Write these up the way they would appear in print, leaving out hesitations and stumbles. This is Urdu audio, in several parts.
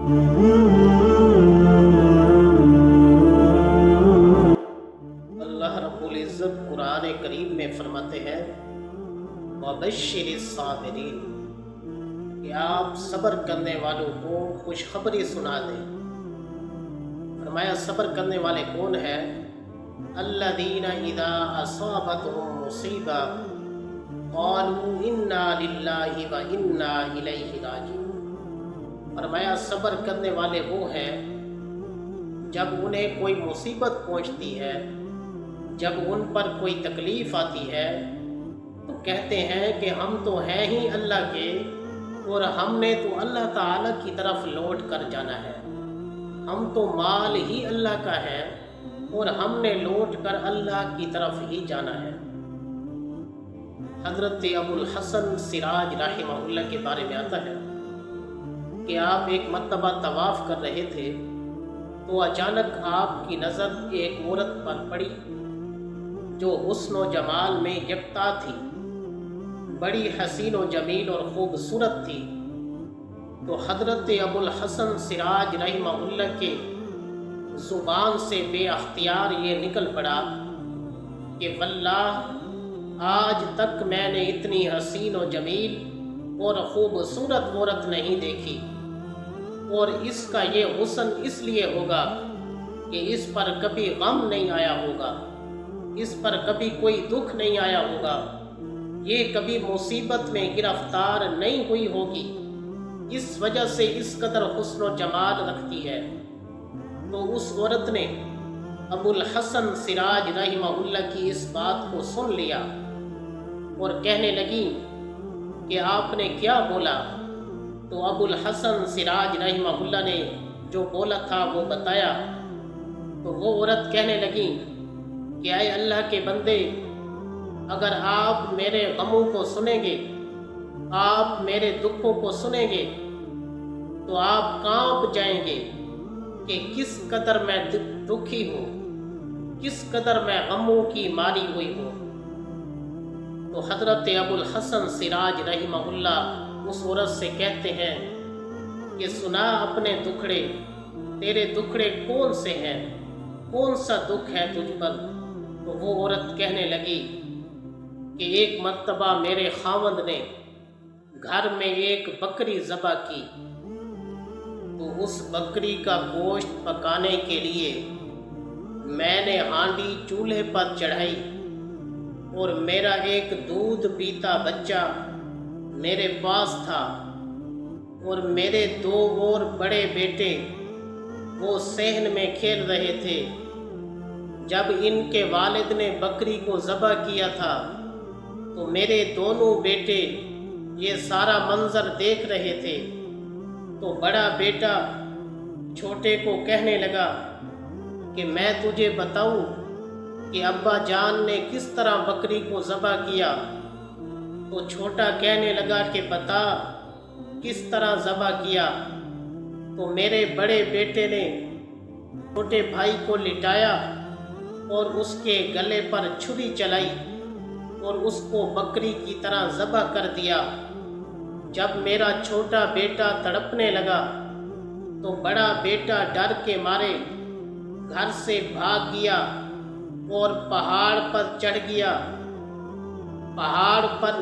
اللہ رب العزت قرآن کریم میں فرماتے ہیں وَبَشِّرِ الصَّابِرِينَ کہ آپ صبر کرنے والوں کو خوشخبری سنا دیں۔ فرمایا صبر کرنے والے کون ہیں؟ الَّذِينَ إِذَا أَصَابَتْهُم مُّصِیبَۃٌ قَالُوا إِنَّا لِلَّهِ وَإِنَّا إِلَیْهِ رَاجِعُونَ۔ فرمایا صبر کرنے والے وہ ہیں جب انہیں کوئی مصیبت پہنچتی ہے، جب ان پر کوئی تکلیف آتی ہے تو کہتے ہیں کہ ہم تو ہیں ہی اللہ کے اور ہم نے تو اللہ تعالیٰ کی طرف لوٹ کر جانا ہے، ہم تو مال ہی اللہ کا ہے اور ہم نے لوٹ کر اللہ کی طرف ہی جانا ہے۔ حضرت ابو الحسن سراج رحمہ اللہ کے بارے میں آتا ہے کہ آپ ایک مرتبہ طواف کر رہے تھے تو اچانک آپ کی نظر ایک عورت پر پڑی جو حسن و جمال میں یکتا تھی، بڑی حسین و جمیل اور خوبصورت تھی۔ تو حضرت ابو الحسن سراج رحمہ اللہ کے زبان سے بے اختیار یہ نکل پڑا کہ واللہ آج تک میں نے اتنی حسین و جمیل اور خوبصورت عورت نہیں دیکھی، اور اس کا یہ حسن اس لیے ہوگا کہ اس پر کبھی غم نہیں آیا ہوگا، اس پر کبھی کوئی دکھ نہیں آیا ہوگا، یہ کبھی مصیبت میں گرفتار نہیں ہوئی ہوگی، اس وجہ سے اس قدر حسن و جمال رکھتی ہے۔ تو اس عورت نے ابو الحسن سراج رحمہ اللہ کی اس بات کو سن لیا اور کہنے لگی کہ آپ نے کیا بولا؟ تو ابو الحسن سراج رحمہ اللہ نے جو بولا تھا وہ بتایا۔ تو وہ عورت کہنے لگی کہ اے اللہ کے بندے، اگر آپ میرے غموں کو سنیں گے، آپ میرے دکھوں کو سنیں گے تو آپ کانپ جائیں گے کہ کس قدر میں دکھی ہوں، کس قدر میں غموں کی ماری ہوئی ہوں۔ تو حضرت ابو الحسن سراج رحمہ اللہ اس عورت سے کہتے ہیں کہ سنا اپنے دکھڑے، تیرے دکھڑے کون سے ہیں، کون سا دکھ ہے تجھ پر؟ تو وہ عورت کہنے لگی کہ ایک مرتبہ میرے خاوند نے گھر میں ایک بکری ذبح کی، تو اس بکری کا گوشت پکانے کے لیے میں نے ہانڈی چولہے پر چڑھائی اور میرا ایک دودھ پیتا بچہ میرے پاس تھا اور میرے دو اور بڑے بیٹے وہ صحن میں کھیل رہے تھے۔ جب ان کے والد نے بکری کو ذبح کیا تھا تو میرے دونوں بیٹے یہ سارا منظر دیکھ رہے تھے۔ تو بڑا بیٹا چھوٹے کو کہنے لگا کہ میں تجھے بتاؤں کہ ابا جان نے کس طرح بکری کو ذبح کیا؟ تو چھوٹا کہنے لگا کہ بتا کس طرح ذبح کیا؟ تو میرے بڑے بیٹے نے چھوٹے بھائی کو لٹایا اور اس کے گلے پر چھری چلائی اور اس کو بکری کی طرح ذبح کر دیا۔ جب میرا چھوٹا بیٹا تڑپنے لگا تو بڑا بیٹا ڈر کے مارے گھر سے بھاگ گیا اور پہاڑ پر چڑھ گیا۔ پہاڑ پر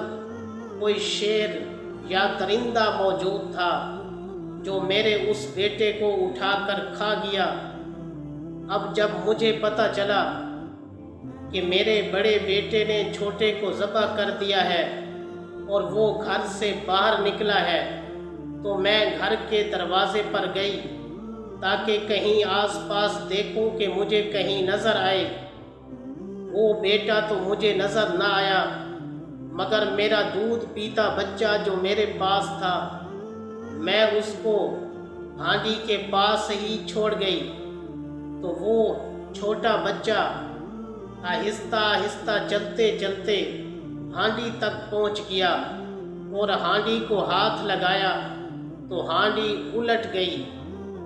کوئی شیر یا درندہ موجود تھا جو میرے اس بیٹے کو اٹھا کر کھا گیا۔ اب جب مجھے پتہ چلا کہ میرے بڑے بیٹے نے چھوٹے کو ذبح کر دیا ہے اور وہ گھر سے باہر نکلا ہے تو میں گھر کے دروازے پر گئی تاکہ کہیں آس پاس دیکھوں کہ مجھے کہیں نظر آئے۔ وہ بیٹا تو مجھے نظر نہ آیا مگر میرا دودھ پیتا بچہ جو میرے پاس تھا، میں اس کو ہانڈی کے پاس ہی چھوڑ گئی۔ تو وہ چھوٹا بچہ آہستہ آہستہ چلتے چلتے ہانڈی تک پہنچ گیا اور ہانڈی کو ہاتھ لگایا تو ہانڈی الٹ گئی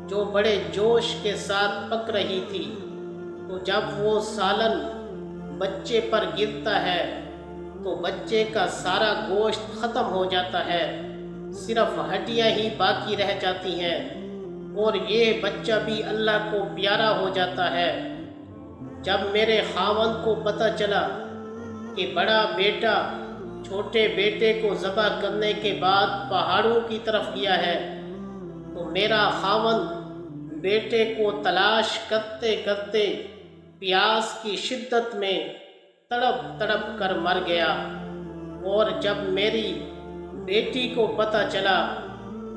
جو بڑے جوش کے ساتھ پک رہی تھی۔ تو جب وہ سالن بچے پر گرتا ہے تو بچے کا سارا گوشت ختم ہو جاتا ہے، صرف ہڈیاں ہی باقی رہ جاتی ہیں۔ اور یہ بچہ بھی اللہ کو پیارا ہو جاتا ہے۔ جب میرے خاوند کو پتہ چلا کہ بڑا بیٹا چھوٹے بیٹے کو ذبح کرنے کے بعد پہاڑوں کی طرف گیا ہے، تو میرا خاوند بیٹے کو تلاش کرتے کرتے پیاس کی شدت میں تڑپ تڑپ کر مر گیا۔ اور جب میری بیٹی کو پتہ چلا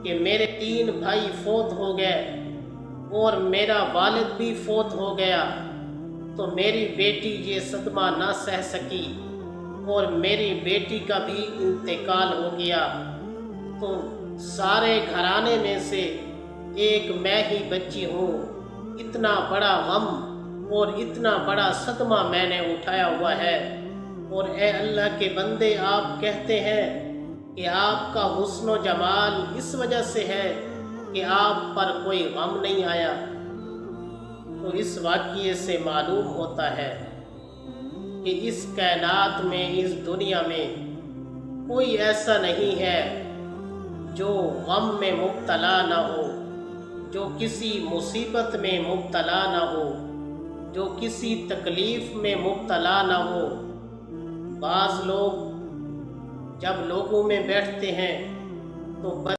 کہ میرے 3 بھائی فوت ہو گئے اور میرا والد بھی فوت ہو گیا، تو میری بیٹی یہ صدمہ نہ سہ سکی اور میری بیٹی کا بھی انتقال ہو گیا۔ تو سارے گھرانے میں سے ایک میں ہی بچی ہوں۔ اتنا بڑا غم اور اتنا بڑا صدمہ میں نے اٹھایا ہوا ہے۔ اور اے اللہ کے بندے، آپ کہتے ہیں کہ آپ کا حسن و جمال اس وجہ سے ہے کہ آپ پر کوئی غم نہیں آیا۔ تو اس واقعے سے معلوم ہوتا ہے کہ اس کائنات میں، اس دنیا میں کوئی ایسا نہیں ہے جو غم میں مبتلا نہ ہو، جو کسی مصیبت میں مبتلا نہ ہو، جو کسی تکلیف میں مبتلا نہ ہو۔ بعض لوگ جب لوگوں میں بیٹھتے ہیں تو